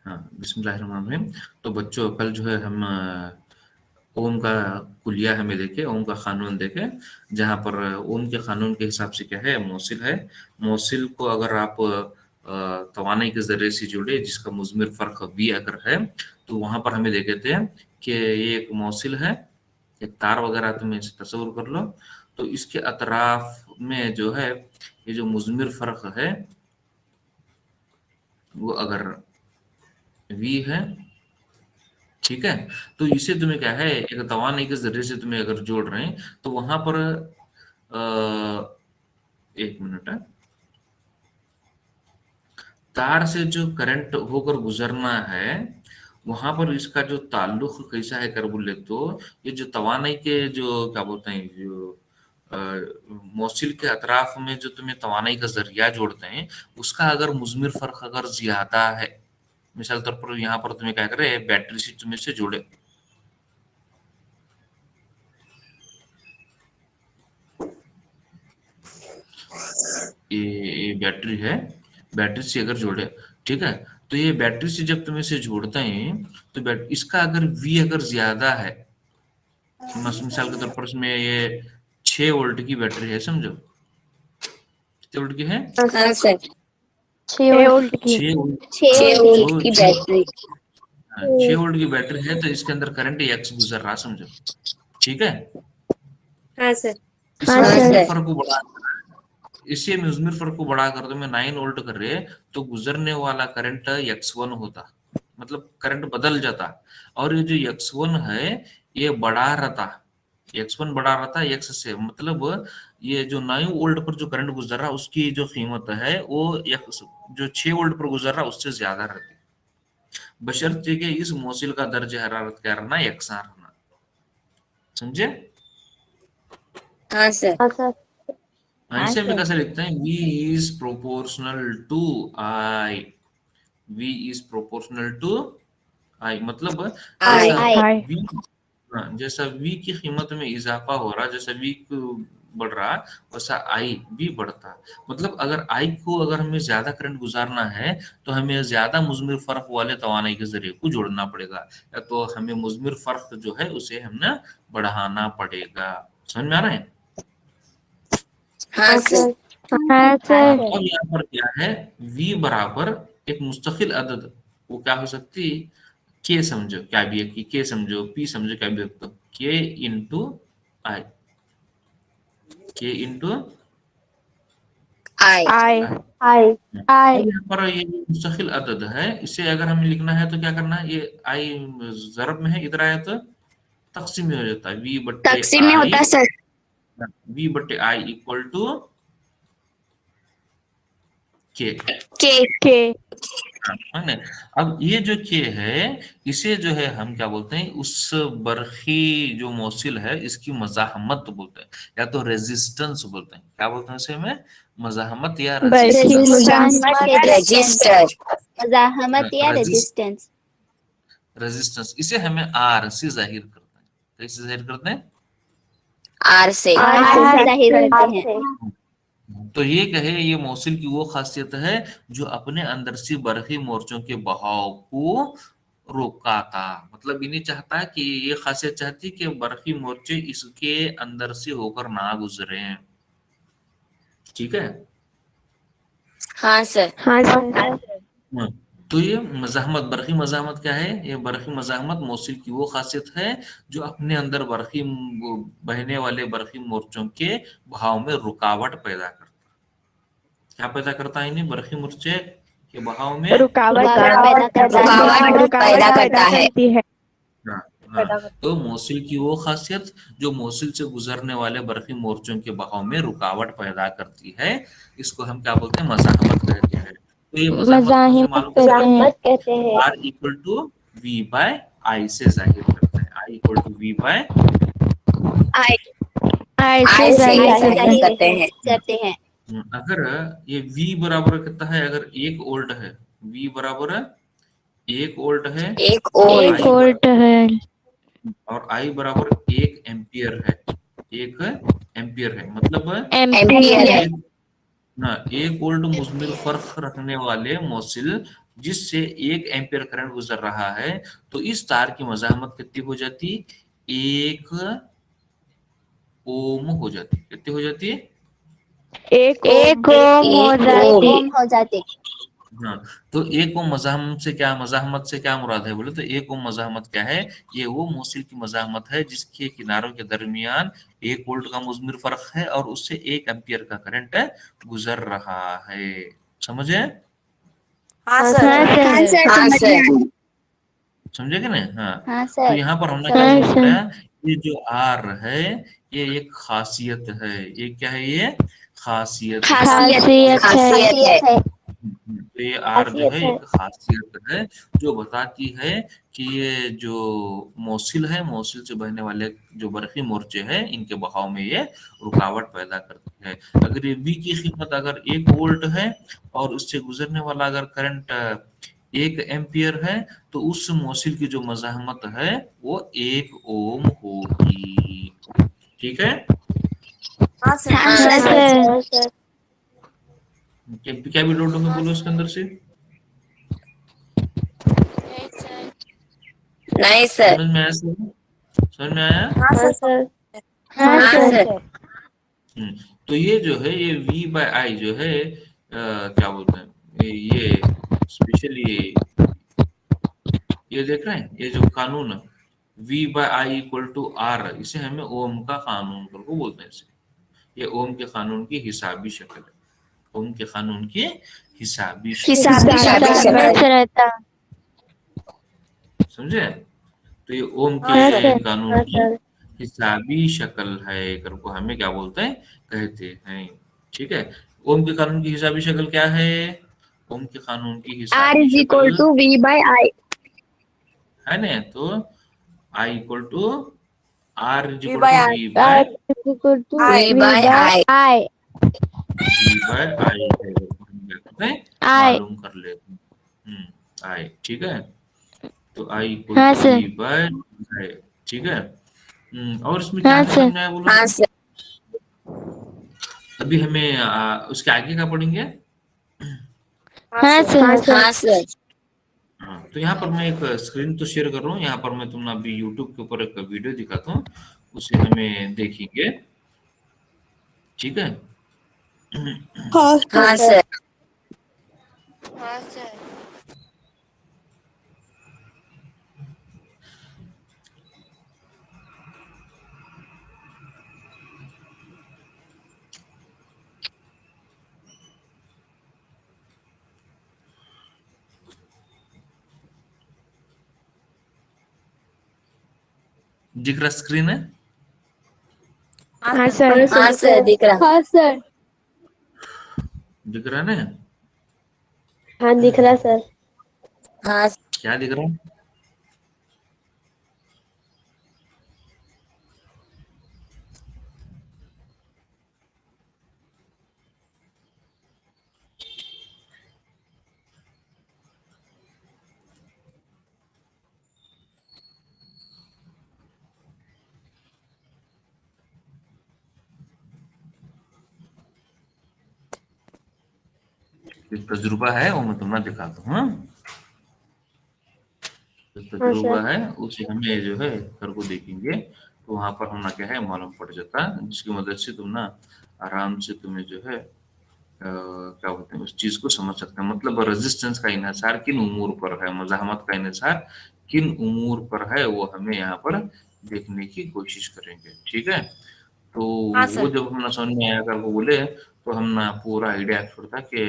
हाँ, बिस्मिल्लाहिर्रहमानिर्रहीम। तो बच्चों कल जो है हम ओम का कुलिया हमें देखे, ओम का कानून देखे, जहाँ पर ओम के कानून के हिसाब से क्या है, मौसिल है। मौसिल को अगर आप तवानाई के जरिए से जोड़े जिसका मुजमिर फर्क वी अगर है, तो वहां पर हमें देखे थे कि ये एक मौसिल है, एक तार वगैरह तुम इसे तस्वुर कर लो। तो इसके अतराफ में जो है ये जो मुजमिर फर्क है वो अगर वी है, ठीक है, तो इसे तुम्हें क्या है, एक तवानाई के जरिए से तुम्हें अगर जोड़ रहे हैं तो वहां पर एक मिनट है, तार से जो करंट होकर गुजरना है वहां पर इसका जो ताल्लुक कैसा है कर बोले तो ये जो तवानाई के जो क्या बोलते हैं जो मौसिल के अतराफ में जो तुम्हें तवानाई का जरिया जोड़ते हैं उसका अगर मुजमिर फर्क अगर ज्यादा है, मिसाल तौर पर यहाँ पर तुम्हें क्या करे, बैटरी से तुम्हें से जोड़े, ये बैटरी है, बैटरी से अगर जोड़े, ठीक है, तो ये बैटरी से जब तुम इसे जोड़ते हैं तो इसका अगर वी अगर ज्यादा है, मिसाल के तौर पर इसमें ये 6 वोल्ट की बैटरी है, समझो कितने वोल्ट की है, हाँ सर, 6 वोल्ट की 6 वोल्ट, 6 वोल्ट की बैटरी। 6 वोल्ट की बैटरी है, तो इसके अंदर करंट एक्स गुजर रहा, समझो, ठीक है। हाँ सर, इसका हाँ सर। फर्क को बढ़ा, इसे मुजमिर फर्क को बढ़ा कर दो, मैं 9 वोल्ट कर रहे तो गुजरने वाला करंट x1 होता, मतलब करंट बदल जाता। और ये जो x1 है ये बढ़ा रहता, x1 बढ़ा रहता x से, मतलब ये जो 9 वोल्ट पर जो करंट गुजर रहा उसकी जो कीमत है वो जो 6 वोल्ट पर गुजर रहा उससे ज्यादा रहती, बशर्ते कि इस मौसिल का दर्ज हरारत क्या रहना, यकसा रहना, समझे। हाँ सर, हाँ सर। ऐसे में कैसे लिखते हैं, V is proportional to I, V is proportional to I, मतलब आई जैसा V, हाँ, जैसा V की कीमत में इजाफा हो रहा, जैसा V बढ़ रहा वैसा I भी बढ़ता। मतलब अगर I को अगर हमें ज्यादा करंट गुजारना है तो हमें ज्यादा मुजमिर फर्क वाले तवानाई के जरिए को जोड़ना पड़ेगा, या तो हमें मुजमिर फर्क जो है उसे हमने बढ़ाना पड़ेगा, समझ में आ रहा है। हाँ सर, हाँ सर। और यहाँ पर क्या है, v बराबर एक मुस्तकिल अदद, वो क्या हो सकती, k समझो क्या भी है, कि k समझो, p समझो क्या भी रखते हो, k into I, k into I I I. I आई अब यहाँ पर ये मुस्तकिल अदद है, इसे अगर हमें लिखना है तो क्या करना है, ये आई जरब में है, इधर आया तो तकसीम में हो जाता है, v बट्टे तकसीम में होता है आई, सर। v बट्टे आई इक्वल टू k, के के है ना। अब ये जो के है इसे जो है हम क्या बोलते हैं, उस बरखी जो मौसिल है इसकी मजाहमत बोलते हैं, या तो रेजिस्टेंस बोलते हैं, क्या बोलते हैं इसे हमें, मजाहमत या बरखी रेजिस्टेंस, रजिस्टर, मजाहमत या रेजिस्टेंस, रेजिस्टेंस इसे हमें आर से जाहिर करते हैं, कैसे जाहिर करते हैं, आर से जाहिर करते हैं। तो ये कहे ये मौसिल की वो खासियत है जो अपने अंदर से बरही मोर्चों के बहाव को रोकाता, मतलब ये नहीं चाहता कि ये खासियत चाहती कि बरही मोर्चे इसके अंदर से होकर ना गुजरे, ठीक है। हाँ सर, हाँ सर। हाँ, तो ये मजाहमत, बरखी मजाहमत क्या है, ये बरखी मजाहमत मौसिल की वो खासियत है जो अपने अंदर बरखी बहने वाले बरखी मोर्चों के बहाव में रुकावट पैदा करता, क्या पैदा करता है, इन्हें बरखी मोर्चे के बहाव में रुकावट पैदा करता है। करती है। हाँ, हाँ, तो मौसिल की वो खासियत जो मौसिल से गुजरने वाले बरखी मोर्चों के बहाव में रुकावट पैदा करती है, इसको हम क्या बोलते हैं, मजाहमत कहते हैं। तो ये मजाहिमत कहते हैं। R equal to V by I से जाहिर करते हैं, I equal to V by I I I से से जाहिर करते हैं। अगर ये v बराबर कितना है, अगर 1 वोल्ट है, v बराबर 1 वोल्ट है, एक एक वोल्ट है और I बराबर 1 एम्पियर है, 1 एम्पियर है, मतलब एम्पियर। ना 1 वोल्ट मुजमिर फर्क रखने वाले मौसिल जिससे 1 एम्पियर करंट गुजर रहा है, तो इस तार की मज़ाहमत कितनी हो जाती? 1 ओम हो जाती। कितनी हो जाती है? 1 ओम हो एक जाती। ओम हो जाते। हाँ, तो 1 ओम मज़ाहमत से क्या मुराद है बोले तो 1 ओम मज़ाहमत क्या है? ये वो मोसिल की मज़ाहमत है जिसके किनारों के दरमियान 1 वोल्ट का मुज़मिर फ़र्क है और उससे 1 एम्पियर का करंट गुजर रहा है। समझे? हाँ हाँ सर। हाँ सर। सर, समझ गए। समझे कि नहीं? हाँ, हाँ तो सर, यहाँ पर हमने क्या हाँ समझ सीख गए। सर। लिया? ये जो आर है, ये एक खासियत है। ये क्या है? ये खासियत है। खासियत खासियत है। खासियत है। तो ये आर जो है एक खासियत है जो बताती है कि ये जो मोसिल है, मोसिल से बहने वाले जो बरकी मोर्चे हैं, इनके बहाव में ये रुकावट पैदा करती है। अगर ये V की कीमत अगर 1 वोल्ट है और उससे गुजरने वाला अगर करंट 1 एम्पियर है, तो उस मोसिल की जो मज़ाहमत है वो 1 ओम होगी। ठीक है? हाँ सर। हाँ हाँ सर। सर। क्या भी डाउट होंगे बोलो इसके अंदर से? नहीं सर। समझ में आया? समझ में आया? हाँ सर। हाँ हाँ सर। सर। हम्म, तो ये जो है ये V/I जो है क्या बोलते हैं ये स्पेशली ये देख रहे हैं ये जो कानून V/I = R, इसे हमें ओम का कानून को बोलते हैं। इसे ये ओम के कानून की हिसाबी शक्ल है। ओम के कानून की हिसाबी शक्ल। हिसाबी हिसाब शक्ल। से रहता। समझे? तो ये ओम हाँ के सर। कानून की हिसाबी शक्ल है करको हमें क्या बोलते हैं? कहते हैं। ठीक है? ओम के कानून की हिसाबी शक्ल क्या है? ओम के कानून की R हिसाबी is equal शक्ल to V/I। है ना? तो I equal to R is equal to V/I। V by V/I। I. V by I है। हम क्या करते हैं? आई। मालूम कर लेते हैं। I ठीक है? तो I इक्वल हाँ to V sir. By I। ठीक है? और इसमें क्या हाँ नहीं सर। समझ में आया बोलो? हाँ तो? सर। अभी हमें उसके आगे क्या पढ़ेंगे? हाँ सर। हाँ सर। हाँ, तो यहाँ पर मैं एक स्क्रीन तो शेयर कर रहा हूँ। यहाँ पर मैं तुमने अभी यूट्यूब के ऊपर एक वीडियो दिखाता हूँ, उसे हमें देखेंगे। ठीक है? हाँ सर। दिख रहा स्क्रीन है? हाँ सर। हाँ सर, दिख रहा। हाँ सर। दिख रहा है ना? हाँ दिख रहा सर। हाँ क्या दिख रहा है? एक तजुर्बा है वो मैं तुम्हें दिखाता हूँ। हाँ? जो तजुर्बा है उसे हमें जो है कर को देखेंगे, तो वहां पर होना क्या है मालूम पड़ जाता है, जिसकी मदद से तुम ना आराम से तुम्हें जो है क्या बोलते हैं उस चीज को समझ सकते हैं। मतलब रेजिस्टेंस का इन्हिसार किन उमूर पर है, मज़ाहमत का इन्हिसार किन उमूर पर है, वो हमें यहाँ पर देखने की कोशिश करेंगे। ठीक है? तो हाँ वो सर। जब हम ना समझ में आया कर वो बोले, तो हम ना पूरा आइडिया छोड़ता कि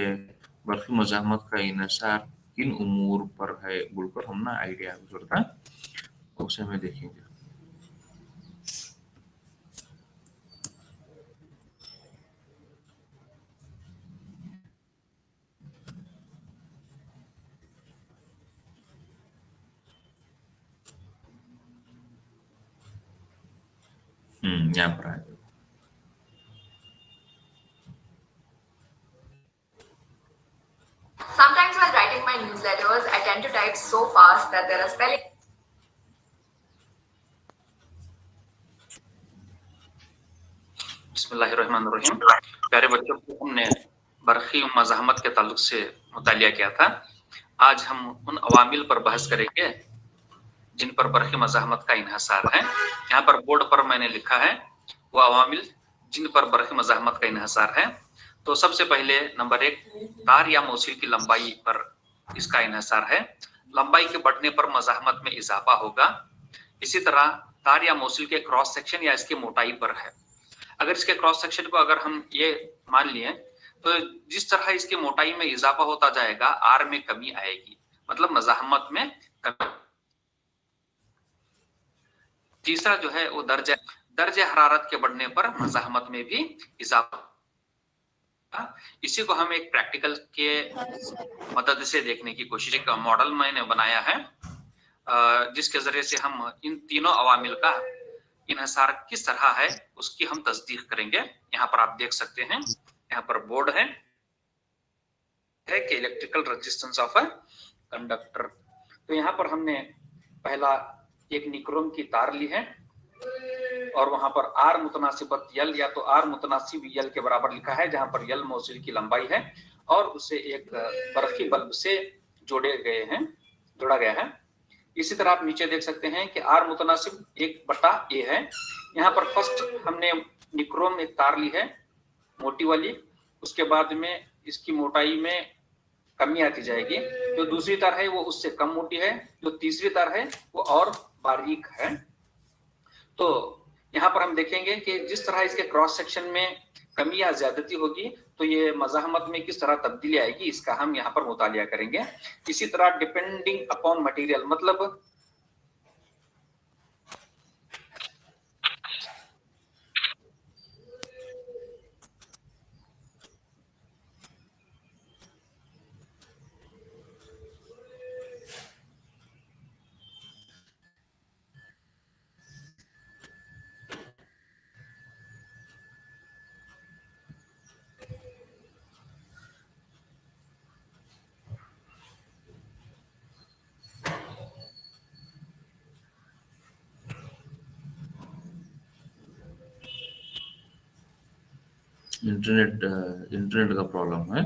बर्फी मज़ाहमत का इन्हिसार किन उमूर पर है बोलकर हम ना आइडिया छोड़ता, उसे हमें देखेंगे। यहाँ पर आएगा। Sometimes while writing my newsletters, I tend to type so fast that there are spelling. बिस्मिल्लाहिर्रहमानिर्रहीम। प्यारे बच्चों को हमने बरक़ी मज़ाहमत के ताल्लुक से मुतालिया किया था। आज हम उन अवामिल पर बहस करेंगे जिन पर बरक़ी मज़ाहमत का इन्हिसार है। यहाँ पर बोर्ड पर मैंने लिखा है वो अवामिल जिन पर बरक़ी मज़ाहमत का इन्हिसार है। तो सबसे पहले नंबर 1, तार या मौसिल की लंबाई पर इसका इन्हिसार है। लंबाई के बढ़ने पर मज़ाहमत में इजाफा होगा। इसी तरह तार या मौसिल के क्रॉस सेक्शन या इसकी मोटाई पर है। अगर इसके क्रॉस सेक्शन को अगर हम ये मान लिए तो जिस तरह इसकी मोटाई में इजाफा होता जाएगा आर में कमी आएगी, मतलब मज़ाहमत में कमी। तीसरा जो है वो दर्जे हरारत के बढ़ने पर मज़ाहमत में भी इजाफा। इसी को हम एक प्रैक्टिकल के मदद से देखने की कोशिश, एक मॉडल मैंने बनाया है जिसके जरिए से हम इन तीनों अवामिल का इन्हिसार किस तरह है उसकी हम तस्दीक करेंगे। यहाँ पर आप देख सकते हैं, यहाँ पर बोर्ड है कि electrical resistance of a conductor. तो यहाँ पर हमने पहला एक निक्रोम की तार ली है और वहां पर आर मुतनासिबत यल या तो आर मुतनासिब यल के बराबर लिखा है, जहां पर यल मौसिल की लंबाई है और उसे एक बरक़ी बल्ब से जोड़ा गया है। इसी तरह आप नीचे देख सकते हैं कि आर मुतनासिब 1/a है। यहाँ पर फर्स्ट हमने निक्रोम एक तार ली है मोटी वाली, उसके बाद में इसकी मोटाई में कमी आती जाएगी। जो दूसरी तार है वो उससे कम मोटी है, जो तीसरी तार है वो और बारीक है। तो यहाँ पर हम देखेंगे कि जिस तरह इसके क्रॉस सेक्शन में कमी या ज्यादती होगी तो ये मज़ाहमत में किस तरह तब्दीली आएगी, इसका हम यहाँ पर मुतालिया करेंगे। इसी तरह डिपेंडिंग अपॉन मटेरियल, मतलब इंटरनेट का प्रॉब्लम है।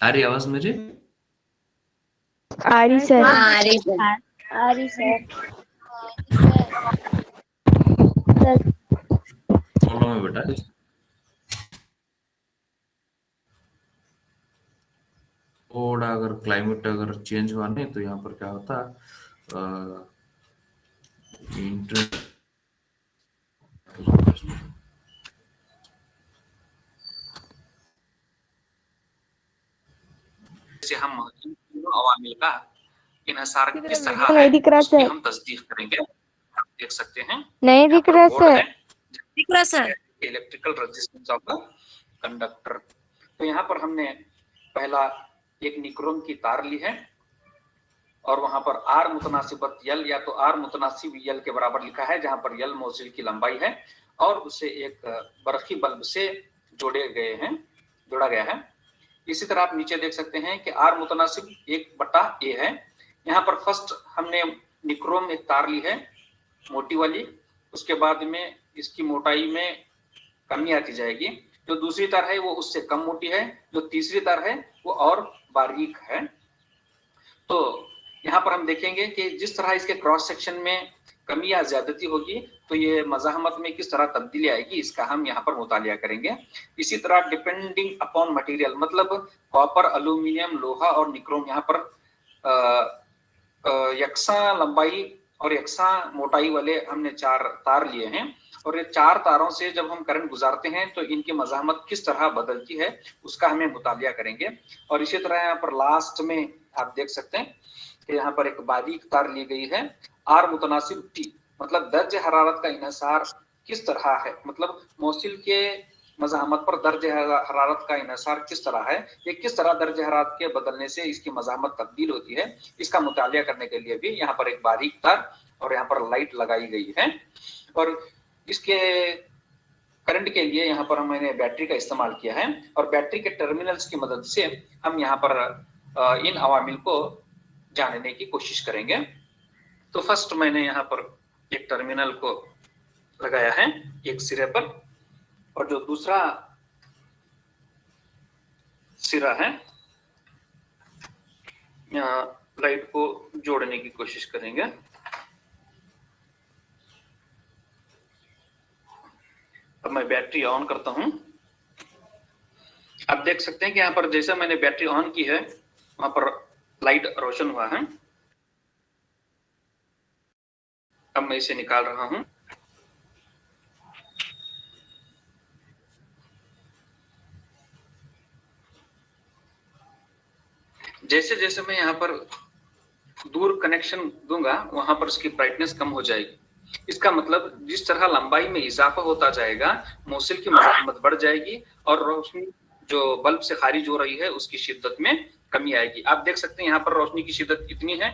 आ रही आवाज मेरी? आ रही सर। हाँ, आ रही सर। आ रही सर। प्रॉब्लम है बेटा। थोड़ा अगर क्लाइमेट अगर चेंज हुआ नहीं तो यहाँ पर क्या होता, इंटरनेट से हम इन तीनों अवामिल का इन्हिसार किस तरह नहीं दिख रहा उसकी सर। हम तस्दीक करेंगे। आप देख सकते हैं नहीं दिख रहा सर। दिख रहा sir. Electrical resistance of the conductor. तो यहाँ पर हमने पहला एक निक्रोम की तार ली है और वहां पर आर मुतनासिबत यल या तो आर मुतनासिब यल के बराबर लिखा है, जहां पर यल मौसिल की लंबाई है और उसे एक बरक़ी बल्ब से जोड़ा गया है। इसी तरह आप नीचे देख सकते हैं कि आर मुतनासिब 1/a है। यहाँ पर फर्स्ट हमने निक्रोम एक तार ली है मोटी वाली, उसके बाद में इसकी मोटाई में कमी आती जाएगी। जो दूसरी तार है वो उससे कम मोटी है, जो तीसरी तार है वो और बारीक है। तो यहाँ पर हम देखेंगे कि जिस तरह इसके क्रॉस सेक्शन में कमी या ज्यादती होगी तो ये मज़ाहमत में किस तरह तब्दीली आएगी, इसका हम यहाँ पर मुतालिया करेंगे। इसी तरह डिपेंडिंग अपॉन मटेरियल, मतलब कॉपर, एल्यूमिनियम, लोहा और निक्रोम, यहाँ पर यकसा लंबाई और यकसा मोटाई वाले हमने 4 तार लिए हैं और ये 4 तारों से जब हम करंट गुजारते हैं तो इनकी मज़ाहमत किस तरह बदलती है उसका हमें मुतालिया करेंगे। और इसी तरह यहाँ पर लास्ट में आप देख सकते हैं कि यहाँ पर एक बारीक तार ली गई है आर मुतनासिब टी, मतलब दर्ज हरारत का इन्हिसार किस तरह है, मतलब मौसिल के मज़ाहमत पर दर्ज हरारत का इन्हिसार किस तरह है, ये किस तरह दर्ज हरारत के बदलने से इसकी मज़ाहमत तब्दील होती है, इसका मुतालिया करने के लिए भी यहाँ पर एक बारीक तार और यहाँ पर लाइट लगाई गई है। और इसके करंट के लिए यहाँ पर मैंने बैटरी का इस्तेमाल किया है और बैटरी के टर्मिनल्स की मदद से हम यहाँ पर इन अवामिल को जानने की कोशिश करेंगे। तो फर्स्ट मैंने यहाँ पर एक टर्मिनल को लगाया है एक सिरे पर और जो दूसरा सिरा है यहाँ लाइट को जोड़ने की कोशिश करेंगे। अब मैं बैटरी ऑन करता हूं। आप देख सकते हैं कि यहाँ पर जैसे मैंने बैटरी ऑन की है वहां पर लाइट रोशन हुआ है। अब मैं इसे निकाल रहा हूं। जैसे जैसे मैं यहाँ पर दूर कनेक्शन दूंगा वहां पर उसकी ब्राइटनेस कम हो जाएगी। इसका मतलब जिस तरह लंबाई में इजाफा होता जाएगा मोसिल की मज़ाहमत बढ़ जाएगी और रोशनी जो बल्ब से खारिज हो रही है उसकी शिद्दत में कमी आएगी। आप देख सकते हैं यहाँ पर रोशनी की शिद्दत कितनी है।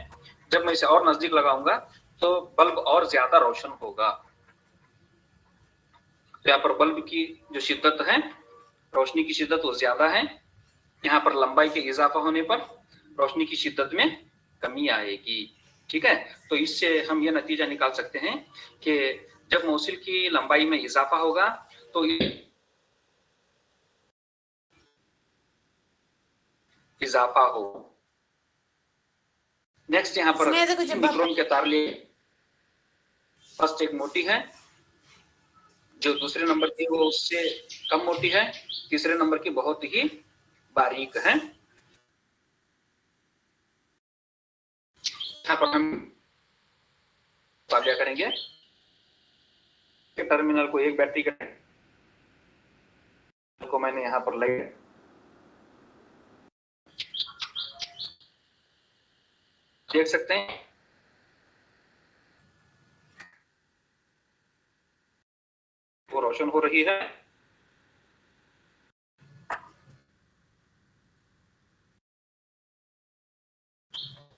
जब मैं इसे और नजदीक लगाऊंगा तो बल्ब और ज्यादा रोशन होगा। तो यहाँ पर बल्ब की जो शिद्दत है, रोशनी की शिद्दत वो ज्यादा है। यहाँ पर लंबाई के इजाफा होने पर रोशनी की शिद्दत में कमी आएगी। ठीक है, तो इससे हम ये नतीजा निकाल सकते हैं कि जब मोसिल की लंबाई में इजाफा होगा तो इजाफा हो। नेक्स्ट यहाँ पर निक्रोम के तार लिए फर्स्ट एक मोटी है, जो दूसरे नंबर की वो उससे कम मोटी है, तीसरे नंबर की बहुत ही बारीक है। यहाँ पर हम ताबिया करेंगे टर्मिनल को एक बैटरी को मैंने यहाँ पर लाइट देख सकते हैं। वो रोशन हो रही है।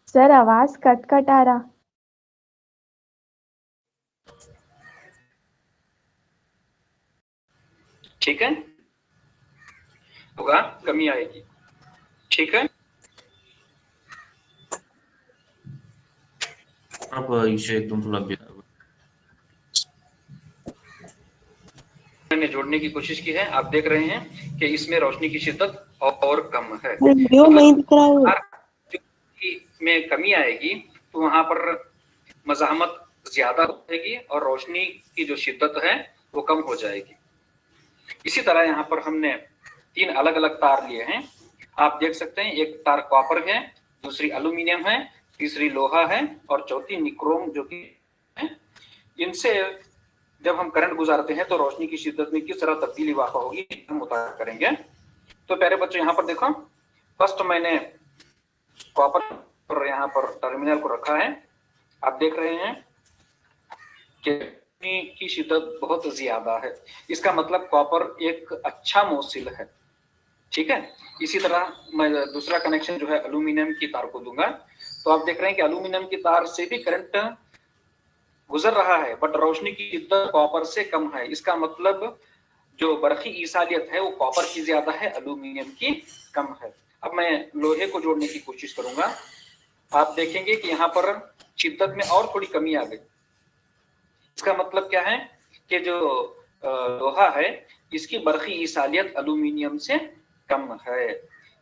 सर आवाज कट कट आ रहा। ठीक है, होगा कमी आएगी। ठीक है, अब इसे एकदम थोड़ा मैंने जोड़ने की कोशिश की है। आप देख रहे हैं कि इसमें रोशनी की शिद्दत और कम है। नहीं दिख रहा है। में कमी आएगी तो वहां पर मज़ाहमत ज्यादा होगी और रोशनी की जो शिद्दत है वो कम हो जाएगी। इसी तरह यहाँ पर हमने तीन अलग अलग तार लिए हैं। आप देख सकते हैं एक तार कॉपर है, दूसरी एल्यूमिनियम है, तीसरी लोहा है और चौथी निक्रोम जो कि है। इनसे जब हम करंट गुजारते हैं तो रोशनी की शिद्दत में किस तरह तब्दीली वाक़ा होगी हम मुताबिक करेंगे। तो प्यारे बच्चों यहाँ पर देखो, फर्स्ट मैंने कॉपर पर यहाँ पर टर्मिनल को रखा है। आप देख रहे हैं कि रोशनी की शिद्दत बहुत ज्यादा है। इसका मतलब कॉपर एक अच्छा मोसिल है। ठीक है, इसी तरह मैं दूसरा कनेक्शन जो है एल्यूमिनियम की तार को दूंगा। तो आप देख रहे हैं कि एल्यूमिनियम की तार से भी करंट गुजर रहा है बट रोशनी की शिद्दत कॉपर से कम है। इसका मतलब जो बरकी ईसालियत है वो कॉपर की ज्यादा है, एल्यूमिनियम की कम है। अब मैं लोहे को जोड़ने की कोशिश करूंगा। आप देखेंगे कि यहाँ पर शिद्दत में और थोड़ी कमी आ गई। इसका मतलब क्या है कि जो लोहा है इसकी बरकी ईसालियत एल्यूमिनियम से कम है।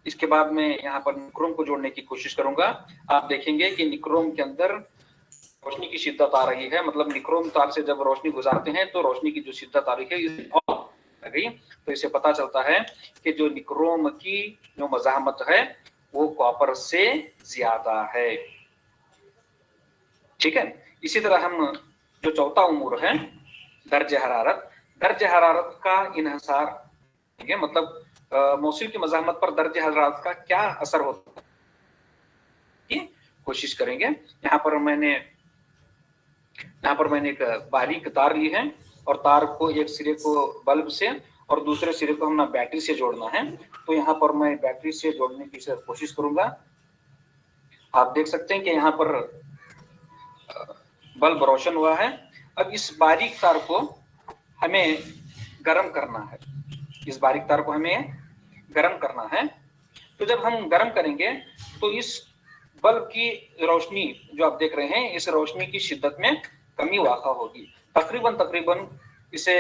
इसके बाद मैं यहाँ पर निक्रोम को जोड़ने की कोशिश करूंगा। आप देखेंगे कि निक्रोम के अंदर रोशनी की शिद्दत आ रही है, मतलब निक्रोम तार से जब रोशनी गुजारते हैं तो रोशनी की जो शिद्दत आ रही है इसे और आ गई। तो इससे पता चलता है कि जो निक्रोम की जो मज़ाहमत है वो कॉपर से ज्यादा है। ठीक है, इसी तरह हम जो चौथा उमूर है दर्जे हरारत, दर्जे हरारत का इन्हसार, मतलब मोसिल की मज़ाहमत पर दर्जे हरारत का क्या असर होता है कोशिश करेंगे। यहाँ पर मैंने एक बारीक तार ली है और तार को एक सिरे को बल्ब से और दूसरे सिरे को हमने बैटरी से जोड़ना है। तो यहाँ पर मैं बैटरी से जोड़ने की कोशिश करूंगा। आप देख सकते हैं कि यहाँ पर बल्ब रोशन हुआ है। अब इस बारीक तार को हमें गर्म करना है, इस बारीक तार को हमें गर्म करना है। तो जब हम गर्म करेंगे तो इस बल्ब की रोशनी जो आप देख रहे हैं, इस रोशनी की शिद्दत में कमी वाक़ा होगी। तकरीबन इसे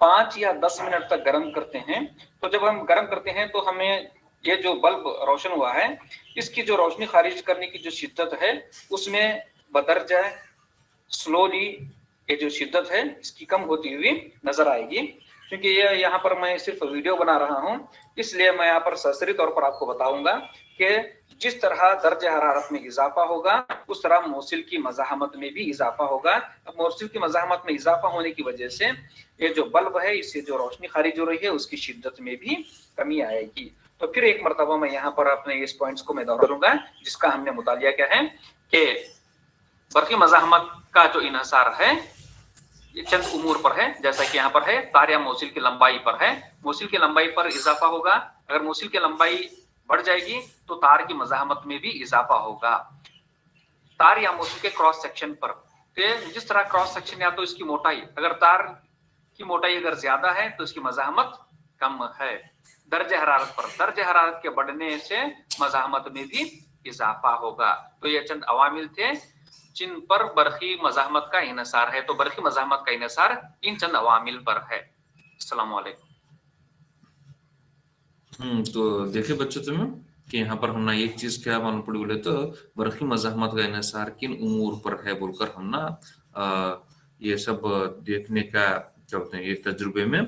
5 या 10 मिनट तक गर्म करते हैं। तो जब हम गर्म करते हैं तो हमें ये जो बल्ब रोशन हुआ है, इसकी जो रोशनी खारिज करने की जो शिद्दत है उसमें बदरजा स्लोली ये जो शिद्दत है इसकी कम होती हुई नजर आएगी। क्योंकि ये यहाँ पर मैं सिर्फ वीडियो बना रहा हूँ, इसलिए मैं यहाँ पर सरसरी तौर पर आपको बताऊंगा कि जिस तरह दर्ज हरारत में इजाफा होगा उस तरह मौसिल की मज़ाहमत में भी इजाफा होगा। अब मौसिल की मज़ाहमत में इजाफा होने की वजह से ये जो बल्ब है, इससे जो रोशनी खारिज हो रही है उसकी शिद्दत में भी कमी आएगी। तो फिर एक मरतबा मैं यहाँ पर अपने इस पॉइंट्स को मैं दोहराऊंगा जिसका हमने मुतालिया किया है कि बर्क़ी मज़ाहमत का जो इन्हसार है ये चंद उमूर पर है, जैसा कि यहाँ पर है तार या मौसिल की लंबाई पर है। मौसिल की लंबाई पर इजाफा होगा, अगर मौसिल की लंबाई बढ़ जाएगी तो तार की मज़ाहमत में भी इजाफा होगा। तार या मौसिल के क्रॉस सेक्शन पर, तो जिस तरह क्रॉस सेक्शन या तो इसकी मोटाई, अगर तार की मोटाई अगर ज्यादा है तो इसकी मज़ाहमत कम है। दर्ज हरारत पर, दर्ज हरारत के बढ़ने से मज़ाहमत में भी इजाफा होगा। तो ये चंद अवामिल थे जिन पर बर्क़ी मज़ाहमत का इन्हसार है। तो बर्क़ी मज़ाहमत का इन्हसार इन चंद अवामिल पर है। अस्सलाम वालेकुम। तो देखिए बच्चों तुम्हें कि यहाँ पर हमने एक चीज क्या मालूम पड़ी बोले तो बर्क़ी मज़ाहमत का इन्हसार किन उमूर पर है बोलकर हमने ये सब देखने का क्या बोलते हैं ये तजुर्बे में